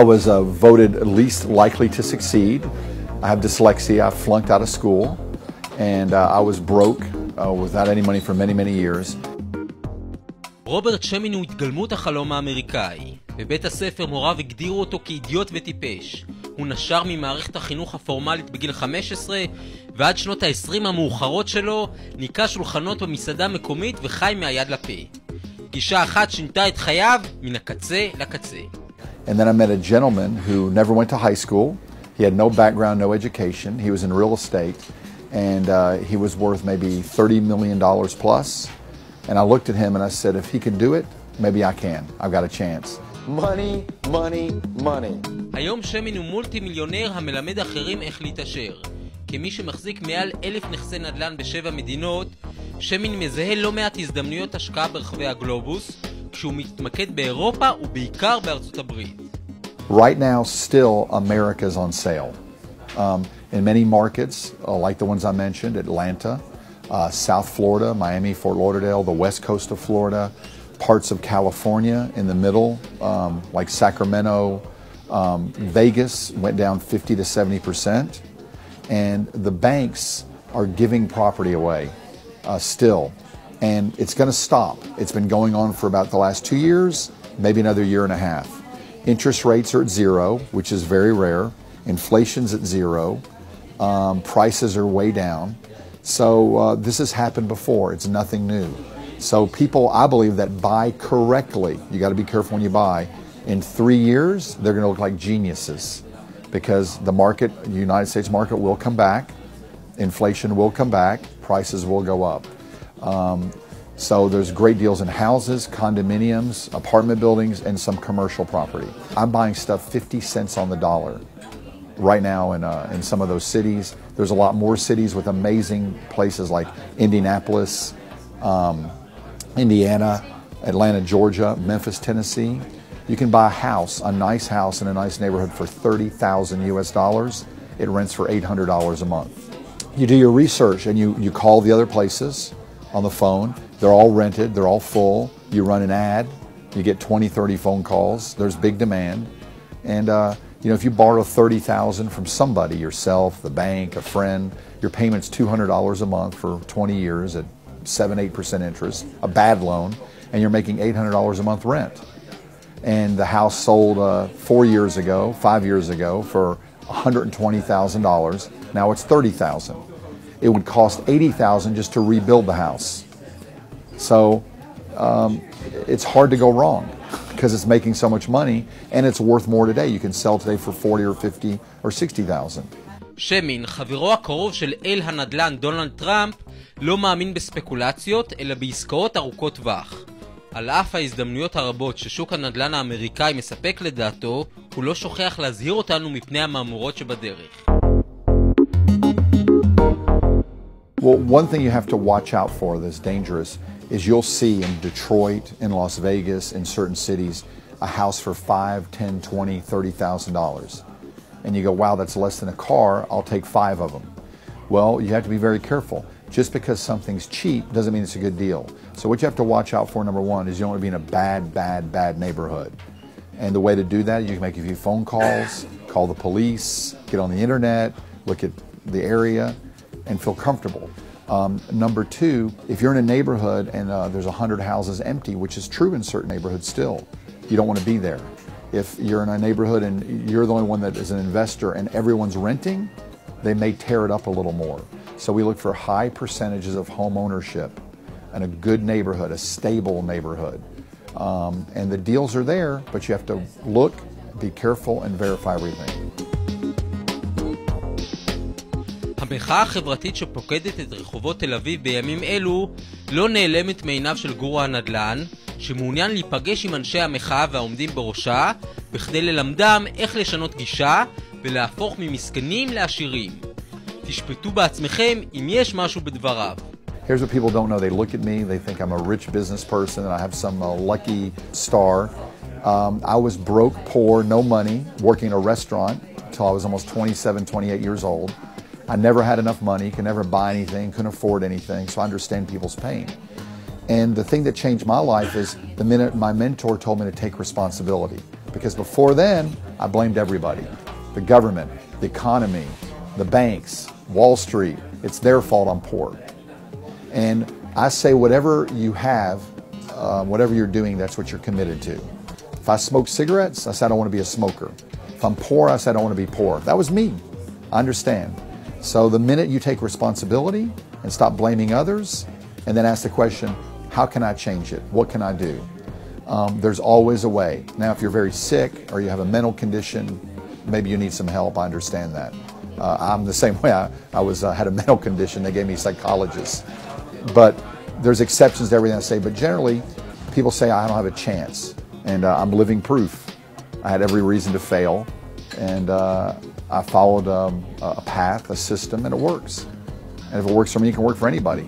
I was voted least likely to succeed. I have dyslexia. I flunked out of school, and I was broke without any money for many, many years. רוברט שמין הוא התגלמות החלום האמריקאי. בבית הספר מוריו הגדירו אותו כאידיוט וטיפש. הוא נשר ממערכת החינוך הפורמלית בגיל 15, ועד שנות ה-20 המאוחרות שלו ניקה שולחנות במסעדה מקומית וחי מהיד לפה. גישה אחת שינתה את חייו מן הקצה לקצה. And then I met a gentleman who never went to high school. He had no background, no education. He was in real estate, and he was worth maybe $30 million plus. And I looked at him and I said, if he can do it, maybe I can. I've got a chance. Money, money, money. היום שמין הוא מולטי מיליונר המלמד אחרים איך להתעשר. כמי שמחזיק מעל 1,000 נכסי נדל"ן ב7 מדינות, שמין מזהה לא מעט הזדמנויות השקעה ברחבי הגלובוס, כשהוא מתמקד באירופה ובעיקר בארצות הברית. Right now, still, America is on sale. In many markets, like the ones I mentioned, Atlanta, South Florida, Miami, Fort Lauderdale, the west coast of Florida, parts of California in the middle, like Sacramento, Vegas went down 50 to 70%, and the banks are giving property away still, and it's going to stop. It's been going on for about the last 2 years, maybe another year and a half. Interest rates are at zero, which is very rare. Inflation's at zero. Prices are way down. So this has happened before. It's nothing new. So people, I believe, that buy correctly, you got to be careful when you buy, in 3 years, they're going to look like geniuses because the market, the United States market will come back, inflation will come back, prices will go up. So there's great deals in houses, condominiums, apartment buildings, and some commercial property. I'm buying stuff 50 cents on the dollar right now in some of those cities. There's a lot more cities with amazing places like Indianapolis, Indiana, Atlanta, Georgia, Memphis, Tennessee. You can buy a house, a nice house in a nice neighborhood for $30,000 US. It rents for $800 a month. You do your research and you call the other places on the phone. They're all rented, they're all full. You run an ad, you get 20, 30 phone calls. There's big demand. And you know, if you borrow $30,000 from somebody, yourself, the bank, a friend, your payment's $200 a month for 20 years at 7-8% interest, a bad loan, and you're making $800 a month rent. And the house sold 4 years ago, 5 years ago for $120,000. Now it's $30,000. It would cost $80,000 just to rebuild the house. So it's hard to go wrong because it's making so much money and it's worth more today. You can sell today for $40,000 or $50,000 or $60,000. שמין, חברו הקרוב של אל הנדל"ן דונלד טראמפ, לא מאמין בספקולציות אלא בעסקאות ארוכות טווח. על אף ההזדמנויות הרבות ששוק הנדל"ן האמריקאי מספק לדעתו, הוא לא שוכח להזהיר אותנו מפני המאמורות שבדרך. Well, one thing you have to watch out for that's dangerous is you'll see in Detroit, in Las Vegas, in certain cities, a house for $5,000, $10,000, $20,000, $30,000. And you go, wow, that's less than a car, I'll take 5 of them. Well, you have to be very careful. Just because something's cheap doesn't mean it's a good deal. So what you have to watch out for, number one, is you don't want to be in a bad neighborhood. And the way to do that, you can make a few phone calls, call the police, get on the internet, look at the area, and feel comfortable. Number two, if you're in a neighborhood and there's 100 houses empty, which is true in certain neighborhoods still, you don't want to be there. If you're in a neighborhood and you're the only one that is an investor and everyone's renting, they may tear it up a little more. So we look for high percentages of home ownership and a good neighborhood, a stable neighborhood. And the deals are there, but you have to look, be careful, and verify everything. המחאה החברתית שפוקדת את רחובות תל אביב בימים אלו לא נעלמת מעיניו של גורו הנדל"ן, שמעוניין להיפגש עם אנשי המחאה והעומדים בראשה, בכדי ללמדם איך לשנות גישה ולהפוך ממסכנים לעשירים. תשפטו בעצמכם אם יש משהו בדבריו. Here's what people don't know. They look at me, they think I'm a rich business person and I have some lucky star. I was broke, poor, no money, working in a restaurant until I was almost 27, 28 years old. I never had enough money, could never buy anything, couldn't afford anything, so I understand people's pain. And the thing that changed my life is the minute my mentor told me to take responsibility. Because before then, I blamed everybody. The government, the economy, the banks, Wall Street. It's their fault I'm poor. And I say whatever you have, whatever you're doing, that's what you're committed to. If I smoke cigarettes, I said I don't want to be a smoker. If I'm poor, I said I don't want to be poor. That was me. I understand. So the minute you take responsibility and stop blaming others, and then ask the question, how can I change it? What can I do? There's always a way. Now, if you're very sick or you have a mental condition, maybe you need some help. I understand that. I'm the same way. I had a mental condition. They gave me psychologists. But there's exceptions to everything I say. But generally, people say I don't have a chance. And I'm living proof. I had every reason to fail. And I followed a path, a system, and it works. And if it works for me, it can work for anybody.